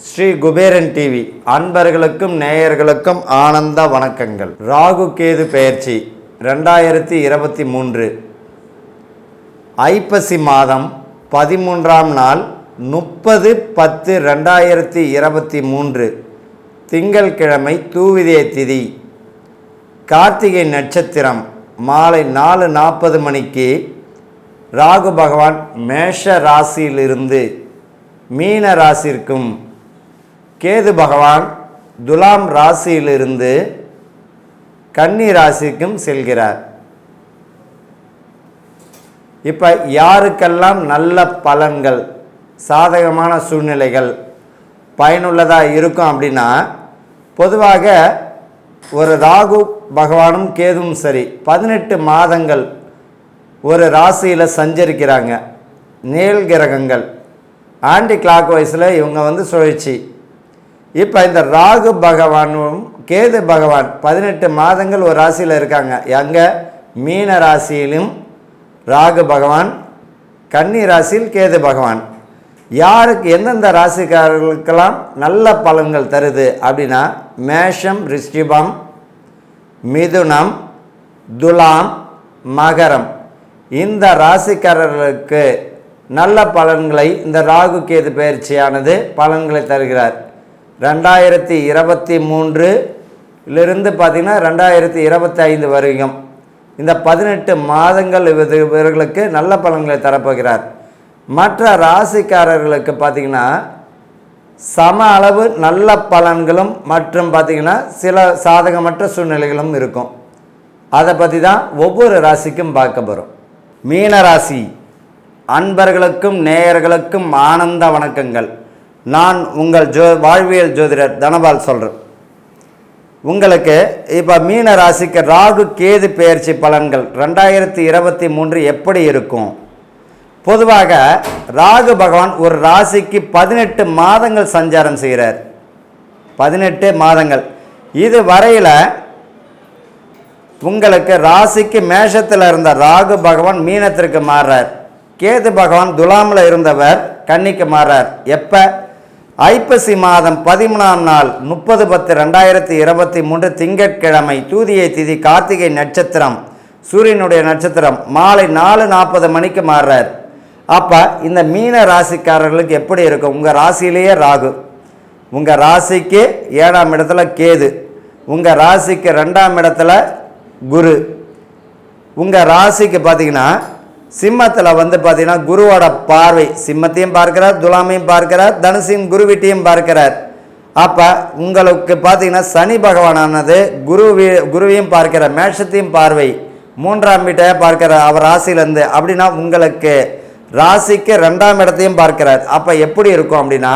Sri Kuberan TV அன்பர்களுக்கும் நேயர்களுக்கும் ஆனந்த வணக்கங்கள். ராகு கேது பெயர்ச்சி 2023 ஐப்பசி மாதம் 13ஆம் நாள் 30/10/2023 திங்கள்கிழமை தூவிதே திதி, கார்த்திகை நட்சத்திரம். மாலை 4:40 மணிக்கு ராகு பகவான் மேஷ ராசியிலிருந்து மீன ராசிற்கும், கேது பகவான் துலாம் ராசியிலிருந்து கன்னி ராசிக்கும் செல்கிறார். இப்போ யாருக்கெல்லாம் நல்ல பலன்கள், சாதகமான சூழ்நிலைகள் பயனுள்ளதாக இருக்கும் அப்படின்னா, பொதுவாக ஒரு ராகு பகவானும் கேதுவும் சரி 18 மாதங்கள் ஒரு ராசியில் சஞ்சரிக்கிறாங்க. நேல் கிரகங்கள் ஆன்டி கிளாக் வைஸில் இவங்க சுழற்சி. இப்போ இந்த ராகு பகவானும் கேது பகவான் 18 மாதங்கள் ஒரு ராசியில் இருக்காங்க. எங்கே? மீன ராசியிலும் ராகு பகவான், கன்னி ராசியில் கேது பகவான். யாருக்கு எந்தெந்த ராசிக்காரர்களுக்கெல்லாம் நல்ல பலன்கள் தருது அப்படின்னா, மேஷம், ரிஷிபம், மிதுனம், துலாம், மகரம், இந்த ராசிக்காரர்களுக்கு நல்ல பலன்களை இந்த ராகு கேது பயிற்சியானது பலன்களை தருகிறார். 2023 பார்த்திங்கன்னா 2025 வரைக்கும் இந்த 18 மாதங்கள் இவர்களுக்கு நல்ல பலன்களை தரப்போகிறார். மற்ற ராசிக்காரர்களுக்கு பார்த்திங்கன்னா சம அளவு நல்ல பலன்களும் மற்றும் பார்த்திங்கன்னா சில சாதகமற்ற சூழ்நிலைகளும் இருக்கும். அதை பற்றி தான் ஒவ்வொரு ராசிக்கும் பார்க்க போகிறோம். மீனராசி அன்பர்களுக்கும் நேயர்களுக்கும் ஆனந்த வணக்கங்கள். நான் உங்கள் வாழ்வியல் ஜோதிடர் தனபால் சொல்கிறேன். உங்களுக்கு இப்போ மீன ராசிக்கு ராகு கேது பெயர்ச்சி பலன்கள் 2023 எப்படி இருக்கும்? பொதுவாக ராகு பகவான் ஒரு ராசிக்கு 18 மாதங்கள் சஞ்சாரம் செய்கிறார். 18 மாதங்கள். இது வரையில் உங்களுக்கு ராசிக்கு மேஷத்தில் இருந்த ராகு பகவான் மீனத்திற்கு மாறுறார். கேது பகவான் துலாமில் இருந்தவர் கன்னிக்கு மாறுறார். எப்போ? ஐப்பசி மாதம் 13ஆம் நாள் 30/10/2023 திங்கட்கிழமை தூதியை திதி, கார்த்திகை நட்சத்திரம், சூரியனுடைய நட்சத்திரம், மாலை 4:40 மணிக்கு மாறுறார். அப்போ இந்த மீன ராசிக்காரர்களுக்கு எப்படி இருக்கும்? உங்கள் ராசியிலேயே ராகு, உங்கள் ராசிக்கு 7ஆம் இடத்துல கேது, உங்கள் ராசிக்கு 2ஆம் இடத்துல குரு, உங்கள் ராசிக்கு பார்த்திங்கன்னா சிம்மத்தில் பார்த்திங்கன்னா குருவோட பார்வை சிம்மத்தையும் பார்க்கிறார், துலாமையும் பார்க்கிறார், தனுசையும் குருவிட்டையும் பார்க்கிறார். அப்போ உங்களுக்கு பார்த்திங்கன்னா சனி பகவானானது குருவையும் பார்க்கிறார், மேஷத்தையும் பார்வை, 3ஆம் வீட்டையாக பார்க்கிறார் அவர் ராசியிலேருந்து. அப்படின்னா உங்களுக்கு ராசிக்கு 2ஆம் இடத்தையும் பார்க்கிறார். அப்போ எப்படி இருக்கும் அப்படின்னா,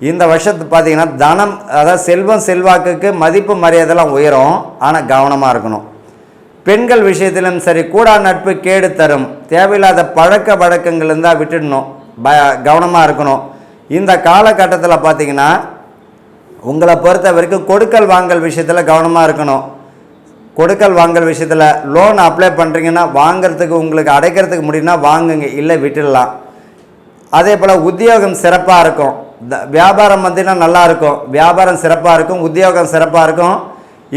இந்த வருஷத்து பார்த்திங்கன்னா தனம், அதாவது செல்வம் செல்வாக்குக்கு மதிப்பு மரியாதைலாம் உயரும். ஆனால் கவனமாக இருக்கணும். பெண்கள் விஷயத்திலும் சரி, கூடா நட்பு கேடு தரும். தேவையில்லாத பழக்க வழக்கங்கள் இருந்தால் விட்டுடணும், கவனமாக இருக்கணும். இந்த காலகட்டத்தில் பார்த்திங்கன்னா உங்களை பொறுத்த வரைக்கும் கொடுக்கல் வாங்கல் விஷயத்தில் கவனமாக இருக்கணும். கொடுக்கல் வாங்கல் விஷயத்தில் லோன் அப்ளை பண்ணுறீங்கன்னா வாங்கிறதுக்கு உங்களுக்கு அடைக்கிறதுக்கு முடியும்னா வாங்குங்க, இல்லை விட்டுடலாம். அதே போல் உத்தியோகம் சிறப்பாக இருக்கும். வியாபாரம் பார்த்திங்கன்னா நல்லாயிருக்கும், வியாபாரம் சிறப்பாக இருக்கும், உத்தியோகம் சிறப்பாக இருக்கும்.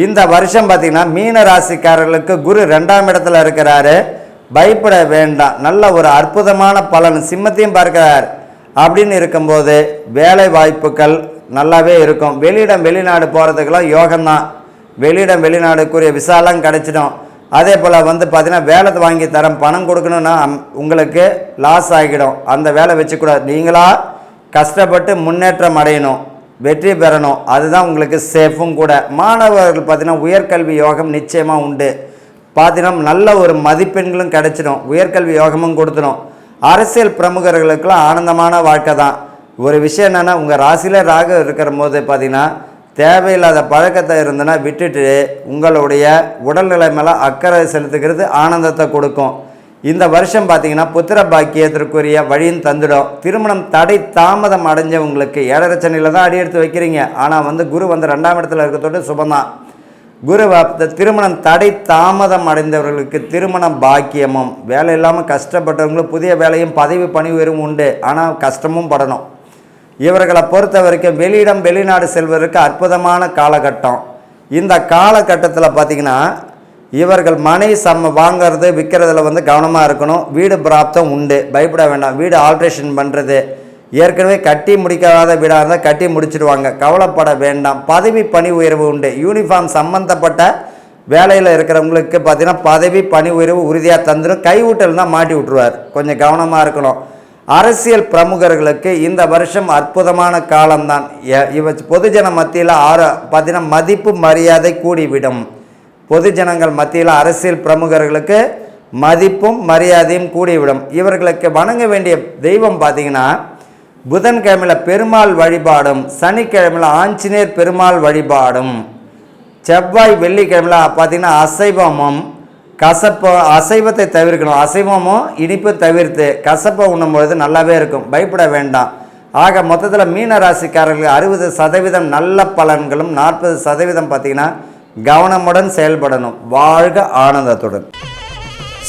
இந்த வருஷம் பார்த்திங்கன்னா மீன ராசிக்காரர்களுக்கு குரு 2ஆம் இடத்துல இருக்கிறாரு. பயப்பட வேண்டாம், நல்ல ஒரு அற்புதமான பலன். சிம்மத்தையும் பார்க்கிறார். அப்படின்னு இருக்கும்போது வேலை வாய்ப்புகள் நல்லாவே இருக்கும். வெளியிடம் வெளிநாடு போகிறதுக்கெல்லாம் யோகம்தான். வெளியிடம் வெளிநாடுக்குரிய விசாலாம் கிடச்சிடும். அதே போல் பார்த்திங்கன்னா வேலை வாங்கி தரம், பணம் கொடுக்கணுன்னா உங்களுக்கு லாஸ் ஆகிடும். அந்த வேலை வச்சுக்கூடாது. நீங்களாக கஷ்டப்பட்டு முன்னேற்றம் அடையணும், வெற்றி பெறணும். அதுதான் உங்களுக்கு சேஃபும் கூட. மாணவர்கள் பார்த்திங்கன்னா உயர்கல்வி யோகம் நிச்சயமாக உண்டு. பார்த்திங்கன்னா நல்ல ஒரு மதிப்பெண்களும் கிடச்சிடும், உயர்கல்வி யோகமும் கொடுத்துடும். அரசியல் பிரமுகர்களுக்கெல்லாம் ஆனந்தமான வாழ்க்கை தான். ஒரு விஷயம் என்னென்னா, உங்கள் ராசியில் ராகு இருக்கிற போது பார்த்திங்கன்னா தேவையில்லாத பழக்கத்தை இருந்ததுன்னா விட்டுட்டு உங்களுடைய உடல்நிலை மேலே அக்கறை செலுத்துக்கிறது ஆனந்தத்தை கொடுக்கும். இந்த வருஷம் பார்த்திங்கன்னா புத்திர பாக்கியத்திற்குரிய வழியும் தந்துடும். திருமணம் தடை தாமதம் அடைஞ்சவங்களுக்கு 7.5 சனியில் தான் அடி எடுத்து வைக்கிறீங்க. ஆனால் குரு 2ஆம் இடத்துல இருக்கிறதோடு சுபந்தான். திருமணம் தடை தாமதம் அடைந்தவர்களுக்கு திருமண பாக்கியமும், வேலை இல்லாமல் கஷ்டப்பட்டவங்களுக்கு புதிய வேலையும் பதவி பணி உயர்வும் உண்டு, ஆனால் கஷ்டமும் படணும். இவர்களை பொறுத்த வரைக்கும் வெளியிடம் வெளிநாடு செல்வதற்கு அற்புதமான காலகட்டம். இந்த காலகட்டத்தில் பார்த்திங்கன்னா இவர்கள் மனை வாங்கிறது விற்கிறதுல கவனமாக இருக்கணும். வீடு பிராப்தம் உண்டு, பயப்பட வேண்டாம். வீடு ஆல்ட்ரேஷன் பண்ணுறது, ஏற்கனவே கட்டி முடிக்காத வீடாக இருந்தால் கட்டி முடிச்சிடுவாங்க, கவலைப்பட வேண்டாம். பதவி பணி உயர்வு உண்டு. யூனிஃபார்ம் சம்மந்தப்பட்ட வேலையில் இருக்கிறவங்களுக்கு பார்த்திங்கன்னா பதவி பணி உயர்வு உறுதியாக தந்துடும். கைவிட்டல் தான் மாட்டி விட்டுருவார், கொஞ்சம் கவனமாக இருக்கணும். அரசியல் பிரமுகர்களுக்கு இந்த வருஷம் அற்புதமான காலம்தான். பொதுஜன மத்தியில் பார்த்திங்கன்னா மதிப்பு மரியாதை கூடிவிடும். பொதுஜனங்கள் மத்தியில் அரசியல் பிரமுகர்களுக்கு மதிப்பும் மரியாதையும் கூடிவிடும். இவர்களுக்கு வணங்க வேண்டிய தெய்வம் பார்த்திங்கன்னா புதன்கிழமையில் பெருமாள் வழிபாடும், சனிக்கிழமையில் ஆஞ்சநேயர் பெருமாள் வழிபாடும், செவ்வாய் வெள்ளிக்கிழமையில் பார்த்திங்கன்னா அசைவமும் அசைவத்தை தவிர்க்கணும். அசைவமும் இனிப்பு தவிர்த்து கசப்பை உண்ணும்பொழுது நல்லாவே இருக்கும், பயப்பட வேண்டாம். ஆக மொத்தத்தில் மீன ராசிக்காரர்களுக்கு 60% நல்ல பலன்களும் 40% பார்த்திங்கன்னா கவனமுடன் செயல்படணும். வாழ்க ஆனந்தத்துடன்.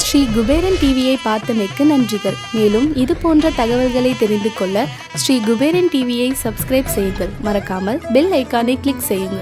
ஸ்ரீ குபேரன் டிவியை பார்த்தமைக்கு நன்றிகள். மேலும் இது போன்ற தகவல்களை தெரிந்து கொள்ள ஸ்ரீ குபேரன் டிவியை சப்ஸ்கிரைப் செய்யுங்கள். மறக்காமல் பெல் ஐக்கானை கிளிக் செய்யுங்கள்.